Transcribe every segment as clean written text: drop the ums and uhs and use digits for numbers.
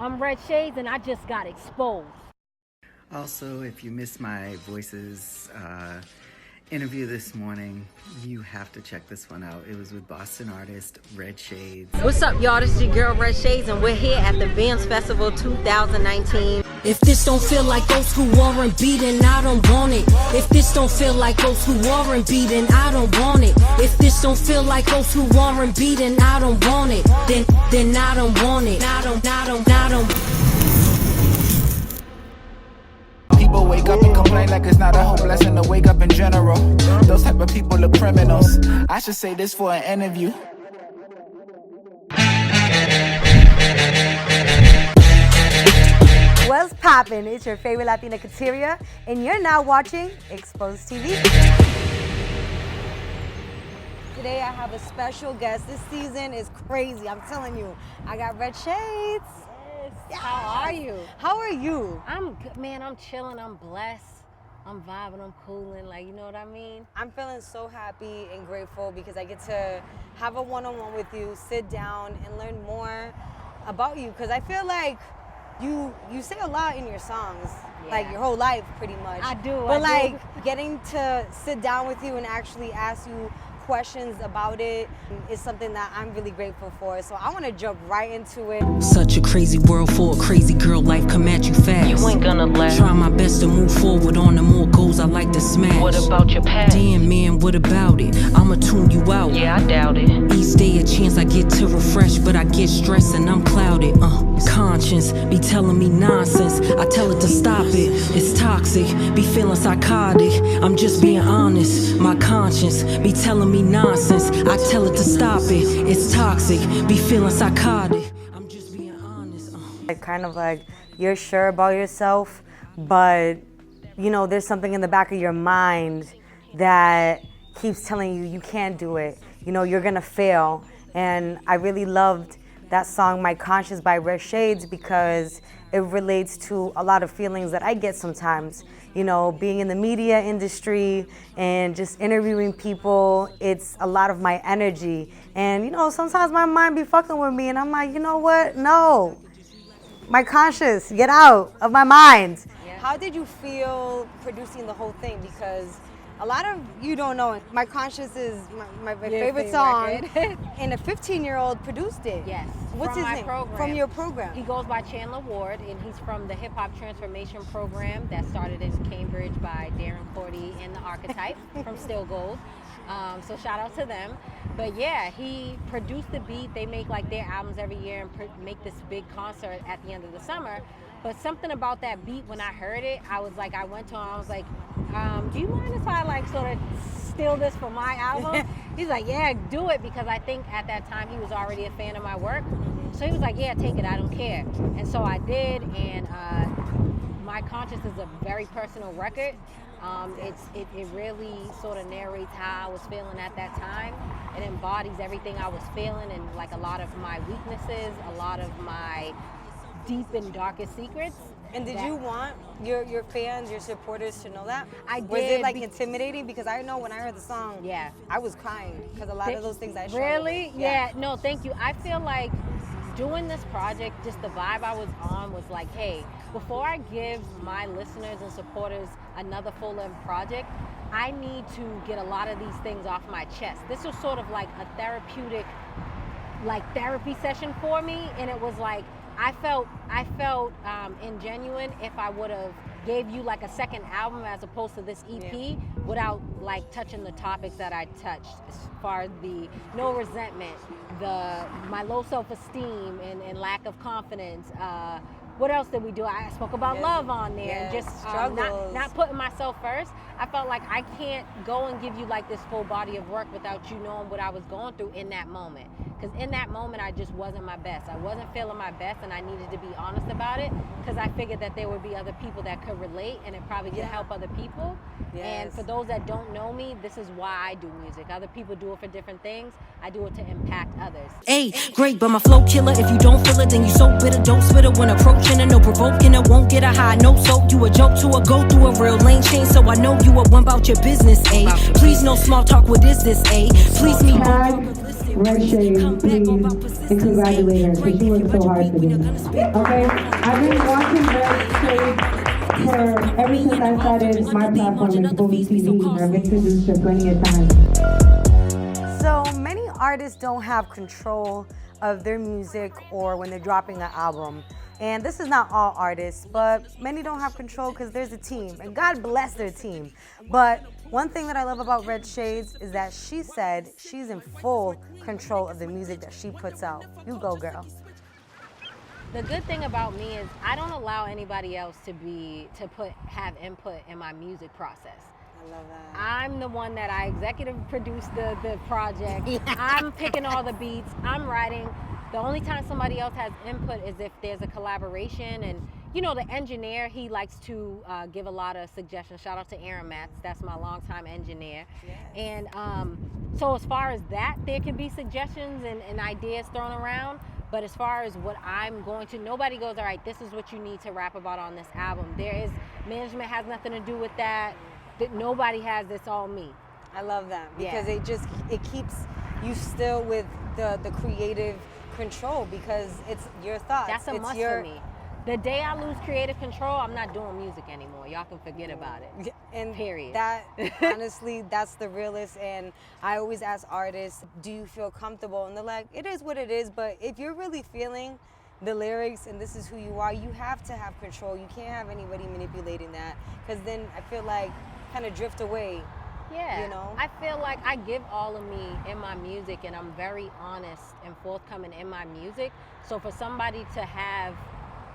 I'm Red Shades, and I just got exposed. Also, if you missed my Voices interview this morning, you have to check this one out. It was with Boston artist Red Shades. What's up, y'all? This is your girl Red Shades, and we're here at the Vans Festival 2019. If this don't feel like old school R&B, then I don't want it. If this don't feel like old school R&B, then I don't want it. If this don't feel like old school R&B, then I don't want it. Then I don't want it. I don't. People wake up and complain like it's not a whole blessing to wake up in general. Those type of people are criminals. I should say this for an interview. What's poppin'? It's your favorite Latina Katiria, and you're now watching Expozedtv. Today I have a special guest. This season is crazy, I'm telling you. I got Red Shades. Yes. How are you? How are you? I'm good, man. I'm chilling. I'm blessed. I'm vibing. I'm cooling. Like, you know what I mean? I'm feeling so happy and grateful because I get to have a one-on-one with you, sit down and learn more about you. Because I feel like you say a lot in your songs, like your whole life pretty much. I do. But getting to sit down with you and actually ask you questions about it is something that I'm really grateful for. So I want to jump right into it. Such a crazy world for a crazy girl. Life come at you fast. You ain't gonna last. Try my best to move forward on the more goals I like to smash. What about your past? Damn man, what about it? I'ma tune you out. Yeah, I doubt it. Each day a chance I get to refresh, but I get stressed and I'm clouded. Conscience be telling me nonsense. I tell it to stop it. It's toxic. Be feeling psychotic. I'm just being honest. My conscience be telling me nonsense. I tell it to stop it. It's toxic. Be feeling psychotic. I'm just being honest. Kind of like you're sure about yourself, but you know there's something in the back of your mind that keeps telling you you can't do it. You know, you're gonna fail. And I really loved that song, My Conscience by Red Shades, because it relates to a lot of feelings that I get sometimes. You know, being in the media industry and just interviewing people, it's a lot of my energy. And you know, sometimes my mind be fucking with me and I'm like, you know what? No. My conscience, get out of my mind. Yeah. How did you feel producing the whole thing? Because a lot of you don't know, My Conscience is my favorite song, and a 15-year-old produced it. Yes. What's his name? Program. From your program. He goes by Chandler Ward, and he's from the Hip Hop Transformation Program that started in Cambridge by Darren Cordy and the Archetype from Still Gold. So shout out to them. But yeah, he produced the beat. They make like their albums every year and make this big concert at the end of the summer. But something about that beat, when I heard it, I went to him, I was like, do you mind if I like sort of steal this for my album? He's like, yeah, do it, because I think at that time he was already a fan of my work. So he was like, yeah, take it, I don't care. And so I did, and My Conscience is a very personal record. It really sort of narrates how I was feeling at that time. It embodies everything I was feeling and like a lot of my weaknesses, a lot of my deep and darkest secrets. And did you want your fans, your supporters to know that? I did. Was it like intimidating? Because I know when I heard the song, yeah, I was crying because a lot of those things I struggled Really? with. Yeah. No, thank you. I feel like doing this project, just the vibe I was on was like, hey, before I give my listeners and supporters another full-length project, I need to get a lot of these things off my chest. This was sort of like a therapeutic, like therapy session for me, and it was like, I felt ingenuine if I would have gave you like a second album as opposed to this EP without like touching the topics that I touched, as far as the no resentment, my low self-esteem and lack of confidence. What else did we do? I spoke about love on there, and just not putting myself first. I felt like I can't go and give you like this full body of work without you knowing what I was going through in that moment. Because in that moment, I just wasn't my best. I wasn't feeling my best, and I needed to be honest about it, because I figured that there would be other people that could relate, and it probably could help other people. Yes. And for those that don't know me, this is why I do music. Other people do it for different things. I do it to impact others. Hey, great, but my flow killer. If you don't feel it, then you so bitter. Don't spit it when approaching it. No provoking it. Won't get a high note, so you a joke to a go through a real lane change. So I know you a one about your business, Please no small talk. What is this, Please me. Red Shaydez, please, and congratulate her, because she worked so hard for this. Okay? I've been watching Red Shaydez for ever since I started my platform, Expozedtv, and I've introduced her plenty of times. So many artists don't have control of their music or when they're dropping an album. And this is not all artists, but many don't have control because there's a team, and God bless their team. But one thing that I love about Red Shaydez is that she said she's in full control of the music that she puts out. You go, girl. The good thing about me is I don't allow anybody else to have input in my music process. I love that. I'm the one that I executive produce the project. I'm picking all the beats. I'm writing. The only time somebody else has input is if there's a collaboration, and you know, the engineer, he likes to give a lot of suggestions. Shout out to Aaron Matz, that's my longtime engineer. Yes. And so as far as that, there can be suggestions and ideas thrown around, but as far as what I'm going to, nobody goes, all right, this is what you need to rap about on this album. Management has nothing to do with that. Nobody has, it's all me. I love that, because it keeps you still with the creative control, because it's your thoughts. That's a must for me. The day I lose creative control, I'm not doing music anymore. Y'all can forget about it. And period. That, honestly, that's the realest. And I always ask artists, do you feel comfortable? And they're like, it is what it is. But if you're really feeling the lyrics and this is who you are, you have to have control. You can't have anybody manipulating that, because then I feel like kind of drift away. Yeah, you know? I feel like I give all of me in my music, and I'm very honest and forthcoming in my music. So for somebody to have,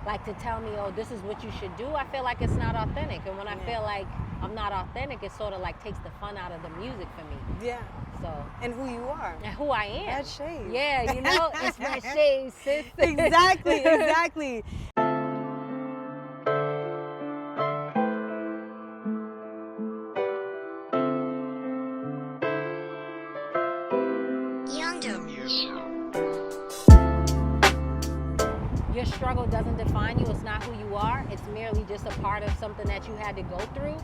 like, to tell me, oh, this is what you should do, I feel like it's not authentic. And when I feel like I'm not authentic, it sort of like takes the fun out of the music for me. Yeah. So. And who you are. And who I am. Red Shaydez. Yeah, you know, it's Red Shaydez, sis. Exactly, exactly. Your struggle doesn't define you. It's not who you are. It's merely just a part of something that you had to go through.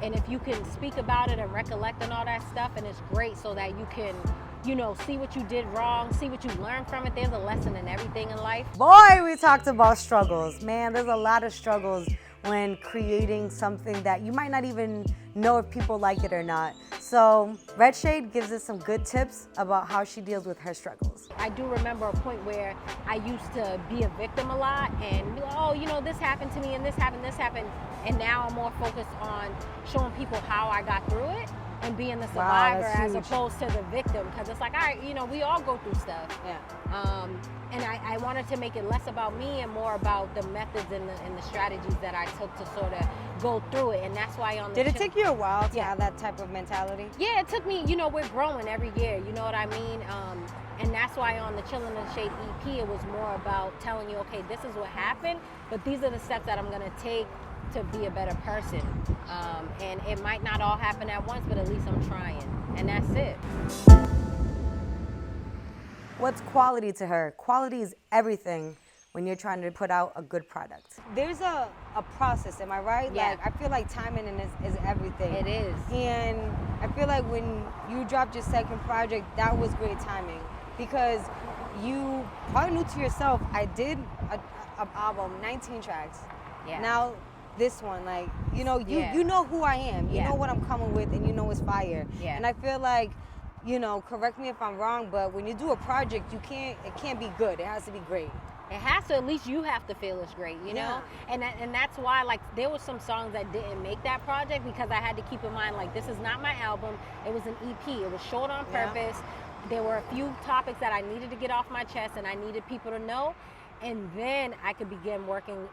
And if you can speak about it and recollect and all that stuff, and it's great so that you can, you know, see what you did wrong, see what you learned from it. There's a lesson in everything in life. Boy, we talked about struggles. Man, there's a lot of struggles when creating something that you might not even know if people like it or not. So Red Shaydez gives us some good tips about how she deals with her struggles. I do remember a point where I used to be a victim a lot and, oh, you know, this happened to me and this happened. And now I'm more focused on showing people how I got through it and being the survivor as opposed to the victim. Because it's like, all right, you know, we all go through stuff. Yeah. And I wanted to make it less about me and more about the methods and the strategies that I took to sort of go through it. And that's why on the Did it take you a while to have that type of mentality? Yeah, it took me, you know, we're growing every year, you know what I mean? And that's why on the Chillin' in the Shade EP, it was more about telling you, okay, this is what happened, but these are the steps that I'm gonna take to be a better person. And it might not all happen at once, but at least I'm trying. And that's it. What's quality to her? Quality is everything when you're trying to put out a good product. There's a process, am I right? Yeah. Like, I feel like timing is everything. It is. And I feel like when you dropped your second project, that was great timing, because you probably knew to yourself, I did an album, 19 tracks. Yeah. Now this one, like, you know, you know who I am. You know what I'm coming with, and you know it's fire. Yeah. And I feel like, you know, correct me if I'm wrong, but when you do a project, it can't be good. It has to be great. It has to, at least you have to feel it's great, you know? And that's why, like, there were some songs that didn't make that project because I had to keep in mind, like, this is not my album. It was an EP. It was short on purpose. There were a few topics that I needed to get off my chest and I needed people to know. And then I could begin working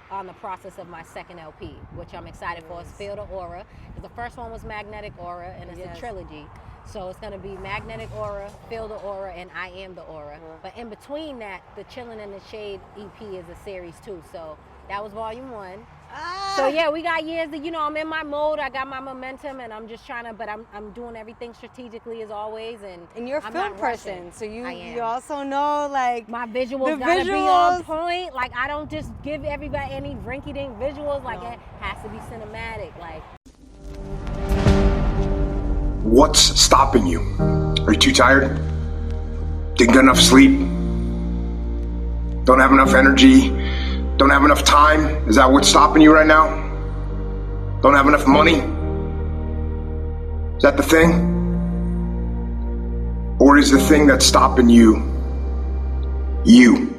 on the process of my second LP, which I'm excited for. It's Feel the Aura. Because the first one was Magnetic Aura, and it's a trilogy. So it's going to be Magnetic Aura, Feel the Aura, and I Am the Aura. But in between that, the Chillin' in the Shade EP is a series too. So that was volume 1. So yeah, we got years that, you know, I'm in my mode, I got my momentum, and I'm just trying to, but I'm doing everything strategically as always. And you're a film person, so you also know, like, my visuals gotta be on point. Like, I don't just give everybody any rinky-dink visuals. Like, it has to be cinematic. Like, what's stopping you? Are you too tired? Didn't get enough sleep? Don't have enough energy? Don't have enough time? Is that what's stopping you right now? Don't have enough money? Is that the thing? Or is the thing that's stopping you, you?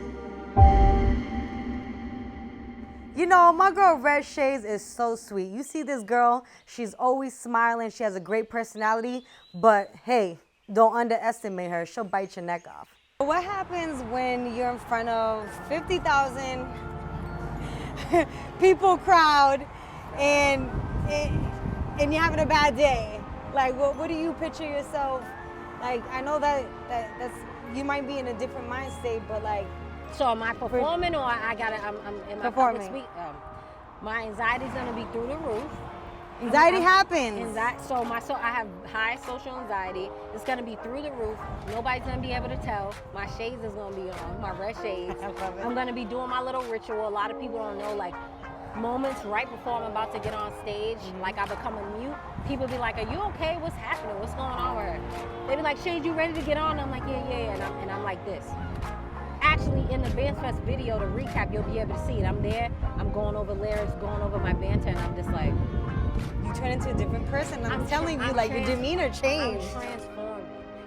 You know, my girl Red Shaydez is so sweet. You see this girl, she's always smiling. She has a great personality, but hey, don't underestimate her. She'll bite your neck off. What happens when you're in front of 50,000 people crowd and you're having a bad day? Like, what do you picture yourself? Like, I know that's you might be in a different mind state, but like. So am I performing, or I'm in my performing? Public speak? My anxiety's gonna be through the roof. Anxiety happens. So I have high social anxiety. It's gonna be through the roof. Nobody's gonna be able to tell. My shades is gonna be on, my red shades. I'm gonna be doing my little ritual. A lot of people don't know, like, moments right before I'm about to get on stage, like I become a mute. People be like, "Are you okay? What's happening? What's going on with her?" They be like, "Shade, you ready to get on?" I'm like, "Yeah." And I'm like this. Actually, in the Bands Fest video, to recap, you'll be able to see it. I'm there, I'm going over lyrics, going over my banter, and I'm just like, you turn into a different person. I'm telling you, like, your demeanor changed. I'm transformed.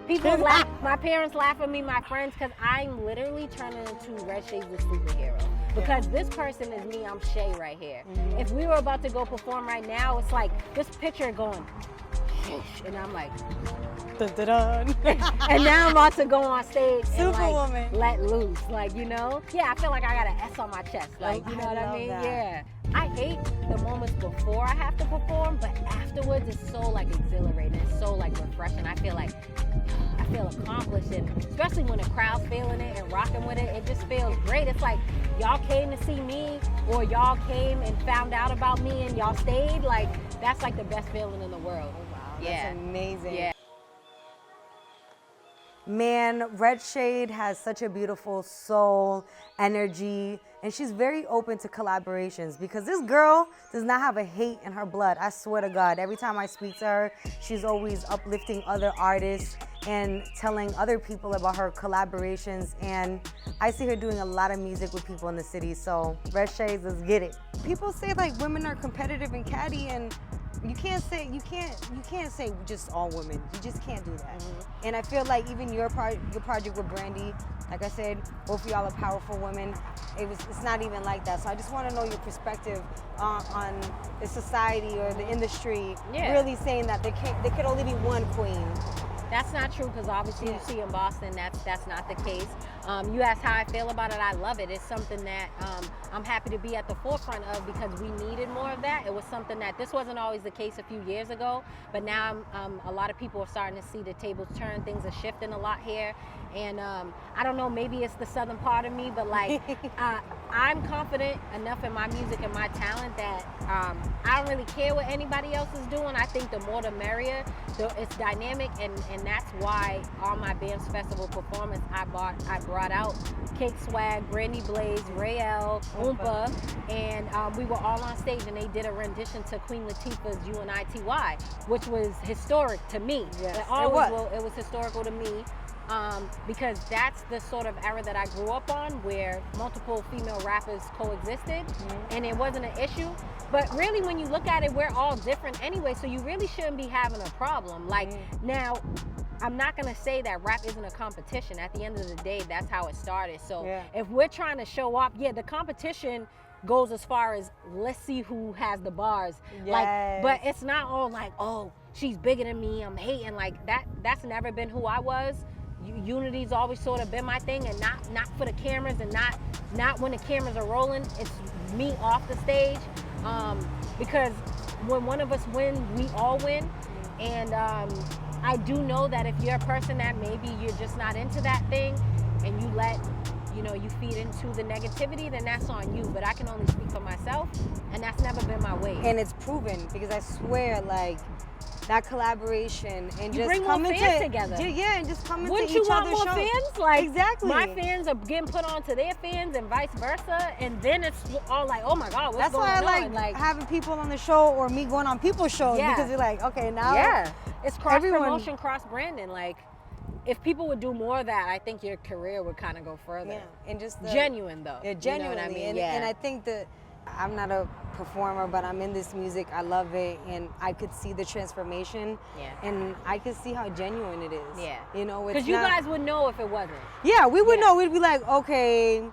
People laugh, my parents laugh at me, my friends, because I'm literally turning into Red Shaydez the superhero. Because this person is me, I'm Shay right here. If we were about to go perform right now, it's like this picture going, and I'm like, dun, dun, dun. And now I'm about to go on stage and Superwoman. like, let loose, like, you know? Yeah, I feel like I got an S on my chest, like, you know what I mean? That. Yeah. I hate the moments before I have to perform, but afterwards it's so like exhilarating, it's so like refreshing. I feel accomplished, and especially when the crowd's feeling it and rocking with it, it just feels great. It's like y'all came to see me, or y'all came and found out about me and y'all stayed. Like, that's like the best feeling in the world. Oh, wow, yeah. That's amazing. Yeah. Man, Red Shaydez has such a beautiful soul, energy, and she's very open to collaborations because this girl does not have a hate in her blood. I swear to God, every time I speak to her, she's always uplifting other artists and telling other people about her collaborations. And I see her doing a lot of music with people in the city. So Red Shaydez, let's get it. People say like women are competitive and catty, and you can't say just all women. You just can't do that. And I feel like even your project with Brandy, like I said, both of y'all are powerful women. It's not even like that. So I just want to know your perspective on the society or the industry, really saying that there could only be one queen. That's not true, because obviously you see in Boston that's not the case. You asked how I feel about it. I love it. It's something that I'm happy to be at the forefront of, because we needed more of that. It was something that this wasn't always the case a few years ago, but now a lot of people are starting to see the tables turn. Things are shifting a lot here, and I don't know, maybe it's the southern part of me, but like I'm confident enough in my music and my talent that I don't really care what anybody else is doing. I think the more the merrier. It's dynamic, and that's why on my Bands Festival performance I brought out Cake Swag, Brandy Blaze, Rael, Oompa, and we were all on stage, and they did a rendition to Queen Latifah's UNITY, which was historic to me. Yes, it was historical to me. Because that's the sort of era that I grew up on, where multiple female rappers coexisted, and it wasn't an issue. But really, when you look at it, we're all different anyway, so you really shouldn't be having a problem. Like, now, I'm not gonna say that rap isn't a competition. At the end of the day, that's how it started. So if we're trying to show off, the competition goes as far as, let's see who has the bars. Like, but it's not all like, oh, she's bigger than me, I'm hating. Like, that's never been who I was. Unity's always sort of been my thing, and not for the cameras, and not when the cameras are rolling. It's me off the stage, because when one of us win, we all win. And I do know that if you're a person that maybe you're just not into that thing, and you let, you feed into the negativity, then that's on you. But I can only speak for myself, and that's never been my way. And it's proven, because I swear, like, that collaboration and you just bring more fans together. And just come Wouldn't into each you want other's more shows. fans? Like, exactly. My fans are getting put on to their fans and vice versa, and then it's all like, oh my God, what's going on? That's why I like having people on the show, or me going on people's shows, because you're like, okay, now it's cross promotion, cross branding. Like, if people would do more of that, I think your career would kind of go further. Yeah, and just genuine though. Yeah, genuinely. You know what I mean? And I think that I'm not a performer, but I'm in this music. I love it, and I could see the transformation. Yeah. And I could see how genuine it is. Yeah. You know, because you guys would know if it wasn't. Yeah, we would know. We'd be like, okay,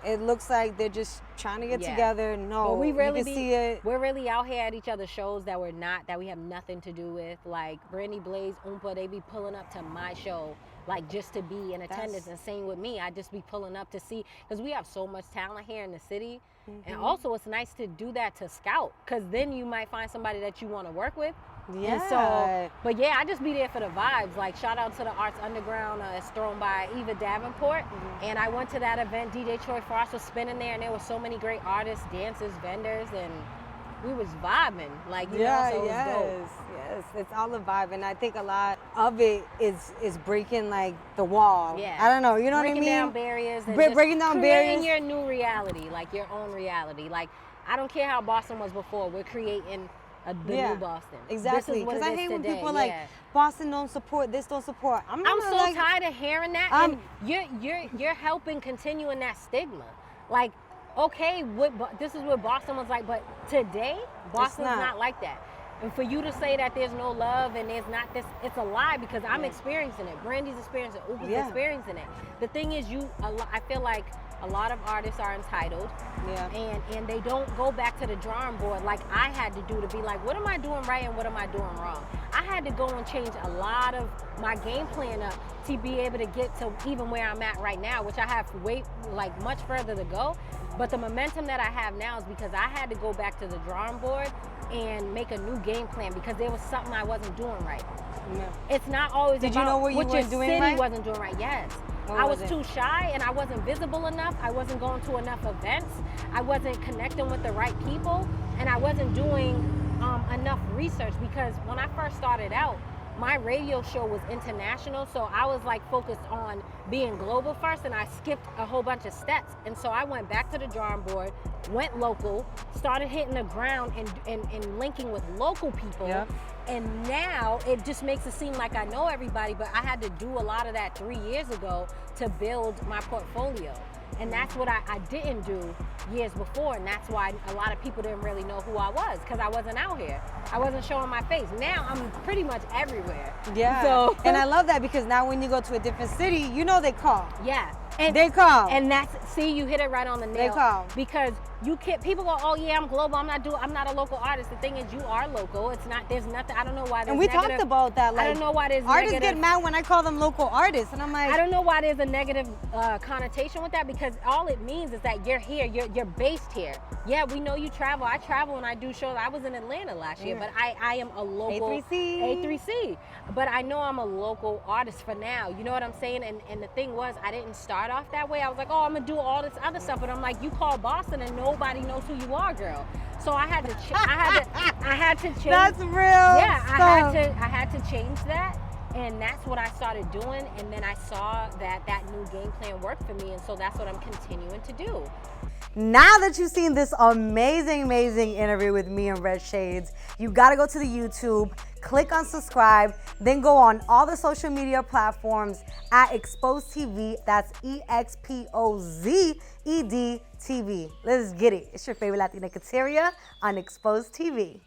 it looks like they're just trying to get together. No, but we really you can see it. We're really out here at each other's shows that we have nothing to do with. Like Brandy, Blaze, Oompa, they be pulling up to my show, like just to be in attendance. And same with me, I just be pulling up to see, because we have so much talent here in the city. And also it's nice to do that to scout, because then you might find somebody that you want to work with. Yeah. And so, but yeah, I just be there for the vibes. Like shout out to the Arts Underground. It's thrown by Eva Davenport. And I went to that event. DJ Troy Frost was spinning there, and there were so many great artists, dancers, vendors, and we was vibing. Like, you know, so it was dope. Yes, it's all a vibe, and I think a lot of it is breaking like the wall. Yeah. I don't know, you know what I mean? Breaking down barriers and breaking down barriers. Creating your new reality, like your own reality. Like, I don't care how Boston was before. We're creating the new Boston. Exactly. Because I hate when people are like, Boston don't support this, don't support. I'm so tired of hearing that. And you're helping continue in that stigma. Like, okay, this is what Boston was like, but today Boston's not like that. And for you to say that there's no love and there's not this, it's a lie, because I'm experiencing it. Brandy's experiencing it. Oopie's experiencing it. The thing is, I feel like a lot of artists are entitled, and they don't go back to the drawing board like I had to do, to be like, what am I doing right and what am I doing wrong? I had to go and change a lot of my game plan up to be able to get to even where I'm at right now, which I have much further to go. But the momentum that I have now is because I had to go back to the drawing board and make a new game plan, because there was something I wasn't doing right. It's not always Did you know what you your were doing city right? wasn't doing right. Yes. I was too shy, and I wasn't visible enough. I wasn't going to enough events. I wasn't connecting with the right people, and I wasn't doing enough research, because when I first started out, my radio show was international, so I was like focused on being global first, and I skipped a whole bunch of steps. And so I went back to the drawing board, went local, started hitting the ground and linking with local people. Yep. And now it just makes it seem like I know everybody, but I had to do a lot of that 3 years ago to build my portfolio. And that's what I didn't do years before, and that's why a lot of people didn't really know who I was, because I wasn't out here. I wasn't showing my face. Now I'm pretty much everywhere. Yeah. So, and I love that, because now when you go to a different city, you know they call. Yeah. And they call. And see, you hit it right on the nail. They call. Because you can't, people go, oh yeah, I'm global, I'm not a local artist. The thing is, you are local. It's not, there's nothing, I don't know why there's And we talked about that. Like, I don't know why there's artists negative, get mad when I call them local artists, and I'm like, I don't know why there's a negative connotation with that, because all it means is that you're here, you're based here. Yeah, we know you travel. I travel and I do shows. I was in Atlanta last year, but I am a local A3C. But I know I'm a local artist for now. You know what I'm saying? And the thing was, I didn't start off that way. I was like, oh, I'm gonna do all this other stuff, but I'm like, you call Boston and nobody knows who you are, girl. So I had to I had to change. That's real. Yeah, I had to change that. And that's what I started doing, and then I saw that new game plan worked for me, and so that's what I'm continuing to do. Now that you've seen this amazing interview with me and Red Shades, you gotta go to the YouTube, click on subscribe, then go on all the social media platforms at Expozedtv. That's EXPOZED TV. Let's get it. It's your favorite Latina Katiria on Expozedtv.